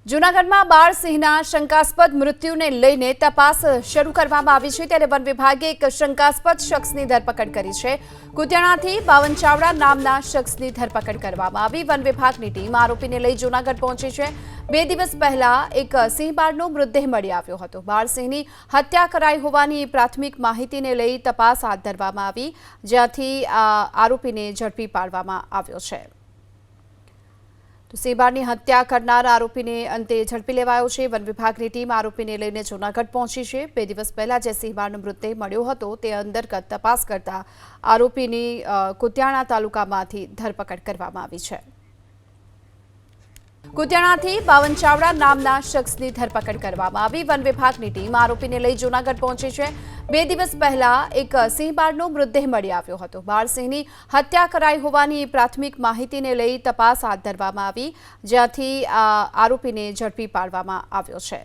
જૂનાગઢમાં બાળ સિંહના શંકાસ્પદ મૃત્યુને લઈને તપાસ શરૂ કરવામાં આવી છે ત્યારે વન વિભાગે એક શંકાસ્પદ શખ્સની ધરપકડ કરી છે। કુતિયાણાથી બાવન ચાવડા નામના શખ્સની ધરપકડ કરવામાં આવી। વન વિભાગની ટીમ આરોપીને લઈ જૂનાગઢ પહોંચી છે। 2 દિવસ પહેલા એક સિંહ બાળનો મૃતદેહ મળી આવ્યો હતો। બાળ સિંહની હત્યા કરાઈ હોવાની પ્રાથમિક માહિતીને લઈ તપાસ હાથ ધરવામાં આવી, જ્યાંથી આરોપીને ઝડપી પાડવામાં આવ્યો છે। તો સિંહબાળની હત્યા કરનાર આરોપીને અંતે ઝડપી લેવાયો છે। વન વિભાગની ટીમ આરોપીને લઈને જૂનાગઢ પહોંચી છે। 2 દિવસ પહેલા જે સિંહબાળનો મૃતદેહ મળ્યો હતો તે અંતર્ગત તપાસ કરતા આરોપીની કુતિયાણા તાલુકામાંથી ધરપકડ કરવામાં આવી છે। કુતિયાણાથી બાવન ચાવડા નામના શખ્સની ધરપકડ કરવામાં આવી। વન વિભાગની ટીમ આરોપીને લઈ જૂનાગઢ પહોંચી છે। 2 દિવસ પહેલા એક સિંહ બાળનો મૃતદેહ મળી આવ્યો હતો। બાળ સિંહની હત્યા કરાઈ હોવાની પ્રાથમિક માહિતીને લઈ તપાસ હાથ ધરવામાં આવી, જ્યાંથી આરોપીને ઝડપી પાડવામાં આવ્યો છે।